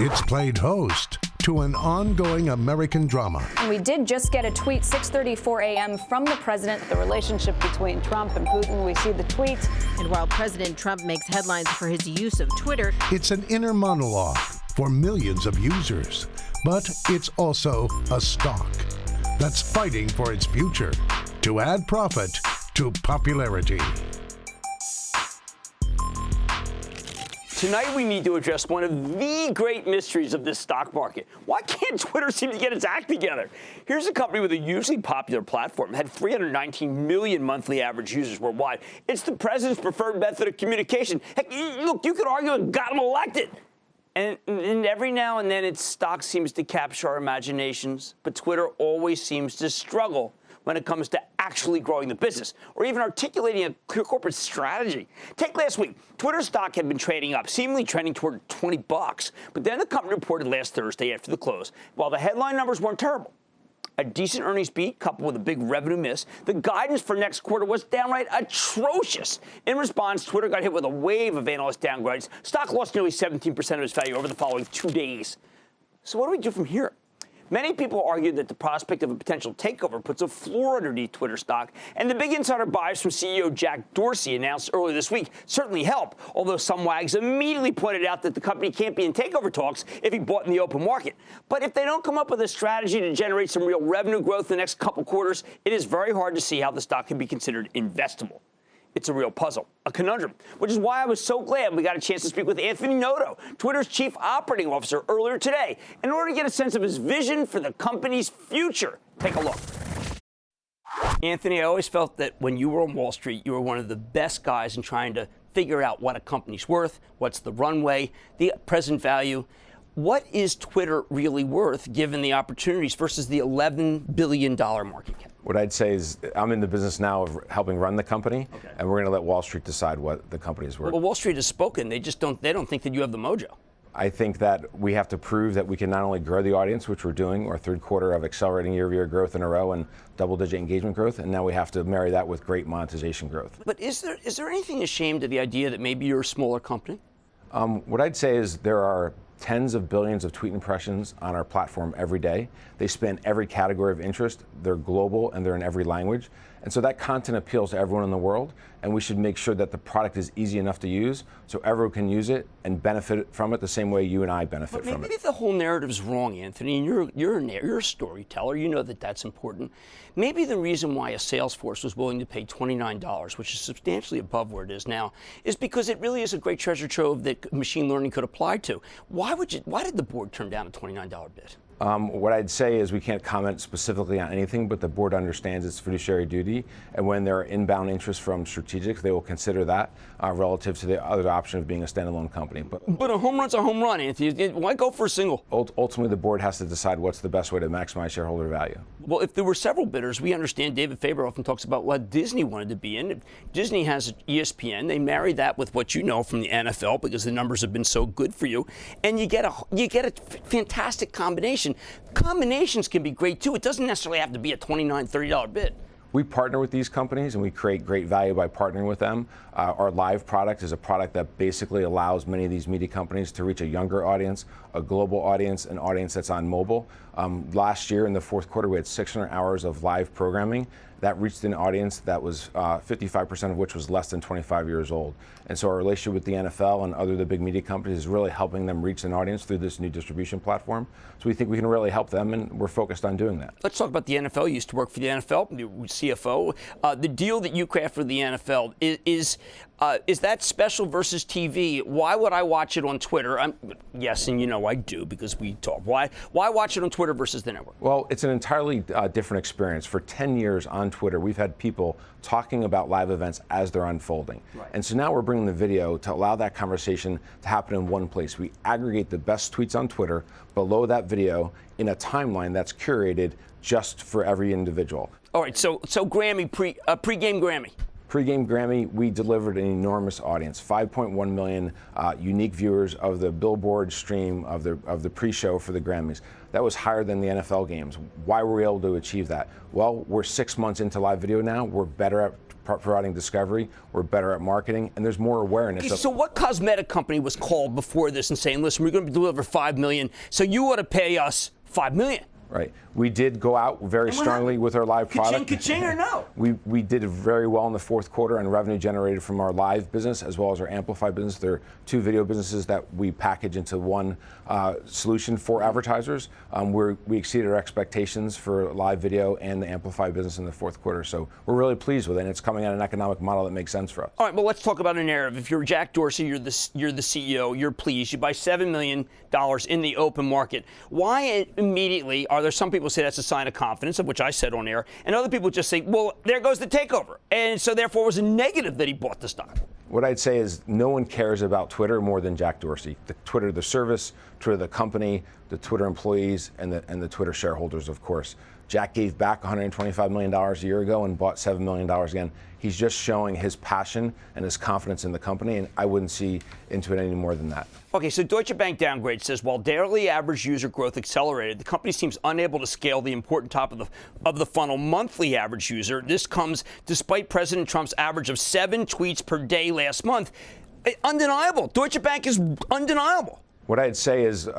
It's played host to an ongoing American drama. And we did just get a tweet 6:34 a.m. from the president. The relationship between Trump and Putin, we see the tweet. And while President Trump makes headlines for his use of Twitter, It's an inner monologue for millions of users, but it's also a stock that's fighting for its future to add profit to popularity. Tonight we need to address one of the great mysteries of this stock market. Why can't Twitter seem to get its act together? Here's a company with a hugely popular platform, had 319 million monthly average users worldwide. It's the president's preferred method of communication. Heck, look, you could argue it got him elected. And every now and then its stock seems to capture our imaginations, but Twitter always seems to struggle when it comes to actually growing the business or even articulating a clear corporate strategy. Take last week. Twitter stock had been trading up, seemingly trending toward $20. But then the company reported last Thursday after the close, while the headline numbers weren't terrible, a decent earnings beat coupled with a big revenue miss, the guidance for next quarter was downright atrocious. In response, Twitter got hit with a wave of analyst downgrades. Stock lost nearly 17% of its value over the following 2 days. So what do we do from here? Many people argue that the prospect of a potential takeover puts a floor underneath Twitter stock, and the big insider buys from CEO Jack Dorsey announced earlier this week certainly help, although some wags immediately pointed out that the company can't be in takeover talks if he bought in the open market. But if they don't come up with a strategy to generate some real revenue growth in the next couple quarters, it is very hard to see how the stock can be considered investable. It's a real puzzle, a conundrum, which is why I was so glad we got a chance to speak with Anthony Noto, Twitter's chief operating officer, earlier today, in order to get a sense of his vision for the company's future. Take a look. Anthony, I always felt that when you were on Wall Street, you were one of the best guys in trying to figure out what a company's worth, what's the runway, the present value. What is Twitter really worth, given the opportunities versus the $11 billion market cap? What I'd say is I'm in the business now of helping run the company, and we're going to let Wall Street decide what the company is worth. Well, Wall Street has spoken. They don't think that you have the mojo. I think that we have to prove that we can not only grow the audience, which we're doing, our third quarter of accelerating year-over-year growth in a row and double-digit engagement growth, and now we have to marry that with great monetization growth. But is there anything ashamed of the idea that maybe you're a smaller company? What I'd say is there are tens of billions of tweet impressions on our platform every day. They span every category of interest. They're global and they're in every language. And so that content appeals to everyone in the world, and we should make sure that the product is easy enough to use so everyone can use it and benefit from it the same way you and I benefit from it. Maybe the whole narrative is wrong, Anthony, and you're a storyteller. You know that that's important. Maybe the reason why a Salesforce was willing to pay $29, which is substantially above where it is now, is because it really is a great treasure trove that machine learning could apply to. Why did the board turn down a $29 bid? What I'd say is we can't comment specifically on anything, but the board understands its fiduciary duty, and when there are inbound interests from strategics, they will consider that relative to the other option of being a standalone company. But a home run's a home run, Anthony. Why go for a single? Ultimately, the board has to decide what's the best way to maximize shareholder value. Well, if there were several bidders, we understand David Faber often talks about what Disney wanted to be in. If Disney has ESPN, they marry that with what you know from the NFL because the numbers have been so good for you, and you get a fantastic combination. Combinations can be great too. It doesn't necessarily have to be a $29, $30 bid. We partner with these companies and we create great value by partnering with them. Our live product is a product that basically allows many of these media companies to reach a younger audience, a global audience, an audience that's on mobile. Last year in the fourth quarter, we had 600 hours of live programming that reached an audience that was 55% of which was less than 25 years old. And so our relationship with the NFL and other the big media companies is really helping them reach an audience through this new distribution platform. So we think we can really help them, and we're focused on doing that. Let's talk about the NFL. You used to work for the NFL, the CFO. The deal that you craft for the NFL is that special versus TV? Why would I watch it on Twitter? Yes, and you know I do because we talk. Why watch it on Twitter versus the network? Well, it's an entirely different experience. For 10 years on Twitter, we've had people talking about live events as they're unfolding. Right. And so now we're bringing the video to allow that conversation to happen in one place. We aggregate the best tweets on Twitter below that video in a timeline that's curated just for every individual. All right, so Grammy, pre-game Grammy. Pre-game Grammy, we delivered an enormous audience, 5.1 million unique viewers of the Billboard stream of the pre-show for the Grammys. That was higher than the NFL games. Why were we able to achieve that? Well, we're 6 months into live video now. We're better at providing discovery. We're better at marketing, and there's more awareness. So what cosmetic company was called before this and saying, listen, we're going to deliver $5 million, so you ought to pay us $5 million? Right. We did go out very strongly with our live product. Ka-ching or no? We did very well in the fourth quarter on revenue generated from our live business as well as our Amplify business. There are two video businesses that we package into one solution for advertisers. We exceeded our expectations for live video and the Amplify business in the fourth quarter. So we're really pleased with it, and it's coming out of an economic model that makes sense for us. All right, well, let's talk about a narrative. If you're Jack Dorsey, you're the CEO, you're pleased. You buy $7 million in the open market. Why immediately are there some people say that's a sign of confidence, of which I said on air, and other people just say, well, there goes the takeover. And so therefore it was a negative that he bought the stock. What I'd say is no one cares about Twitter more than Jack Dorsey. Twitter, the service, Twitter, the company, the Twitter employees, and the Twitter shareholders, of course. Jack gave back $125 million a year ago and bought $7 million again. He's just showing his passion and his confidence in the company, and I wouldn't see into it any more than that. Okay, so Deutsche Bank downgrade says while daily average user growth accelerated, the company seems unable to scale the important top of the funnel monthly average user. This comes despite President Trump's average of 7 tweets per day last month. Undeniable. Deutsche Bank is undeniable. What I'd say is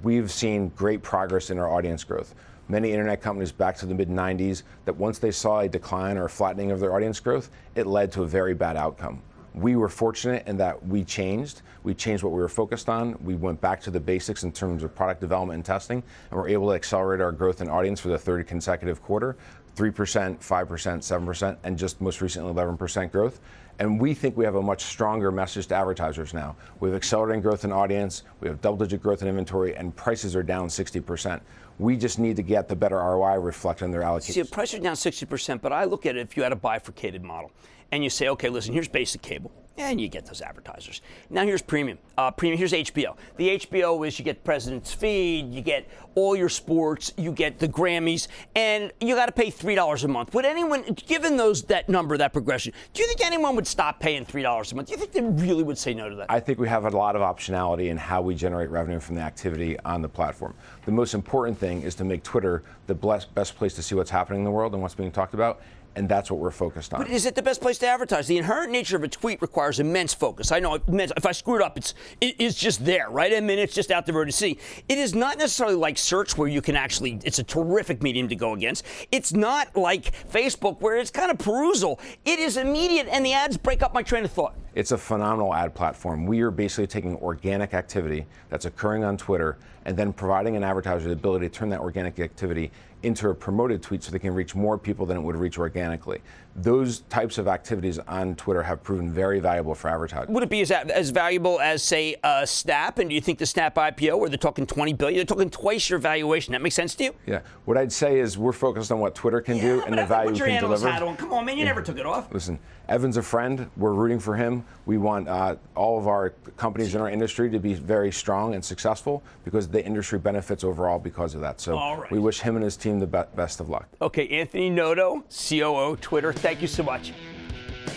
we've seen great progress in our audience growth. Many internet companies back to the mid-90s that once they saw a decline or a flattening of their audience growth, it led to a very bad outcome. We were fortunate in that we changed. We changed what we were focused on. We went back to the basics in terms of product development and testing, and were able to accelerate our growth in audience for the third consecutive quarter, 3%, 5%, 7%, and just most recently 11% growth. And we think we have a much stronger message to advertisers now. We have accelerating growth in audience, we have double-digit growth in inventory, and prices are down 60%. We just need to get the better ROI reflected in their allocations. See, prices are down 60%, but I look at it if you had a bifurcated model and you say, okay, listen, here's basic cable, and you get those advertisers. Now here's premium. Here's HBO. The HBO is you get President's Feed, you get all your sports, you get the Grammys, and you got to pay $3 a month. Would anyone, given that number, that progression, do you think anyone would stop paying $3 a month? Do you think they really would say no to that? I think we have a lot of optionality in how we generate revenue from the activity on the platform. The most important thing is to make Twitter the best place to see what's happening in the world and what's being talked about. And that's what we're focused on. But is it the best place to advertise? The inherent nature of a tweet requires immense focus. I know if I screw it up, it's just there, right? I mean, it's just out there to see. It is not necessarily like search where you can actually, it's a terrific medium to go against. It's not like Facebook where it's kind of perusal. It is immediate, and the ads break up my train of thought. It's a phenomenal ad platform. We are basically taking organic activity that's occurring on Twitter and then providing an advertiser the ability to turn that organic activity into a promoted tweet so they can reach more people than it would reach organically. Those types of activities on Twitter have proven very valuable for advertisers. Would it be as valuable as, say, Snap? And do you think the Snap IPO, where they're talking $20 billion, they're talking twice your valuation? That makes sense to you? Yeah. What I'd say is we're focused on what Twitter can do and the value we can deliver. Hat on. Come on, man, you never took it off. Listen, Evan's a friend. We're rooting for him. We want all of our companies in our industry to be very strong and successful because the industry benefits overall because of that. So we wish him and his team the best of luck. Okay, Anthony Noto, COO, Twitter, thank you so much.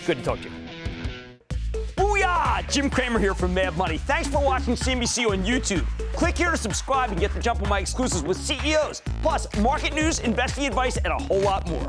Good to talk to you. Booyah! Jim Cramer here from Mad Money. Thanks for watching CNBC on YouTube. Click here to subscribe and get the jump on my exclusives with CEOs, plus market news, investing advice, and a whole lot more.